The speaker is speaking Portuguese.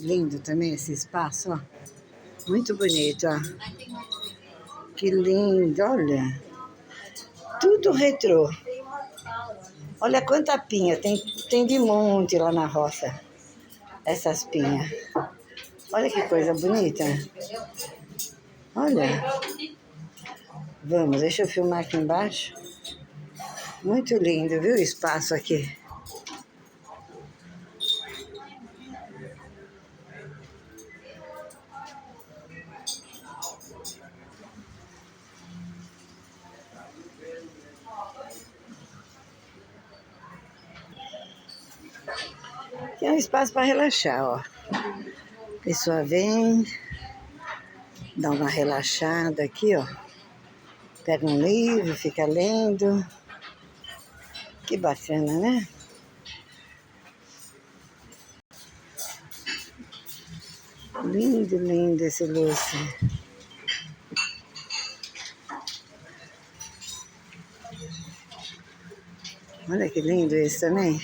lindo também esse espaço, ó. Muito bonito, ó. Que lindo, olha. Tudo retrô. Olha quanta pinha, tem de monte lá na roça. Essas pinhas. Olha que coisa bonita. Olha. Vamos, deixa eu filmar aqui embaixo. Muito lindo, viu, o espaço aqui. Aqui é um espaço para relaxar, ó. A pessoa vem, dá uma relaxada aqui, ó. Pega um livro, fica lendo. Que bacana, né? Lindo, lindo esse lustre. Olha que lindo esse também.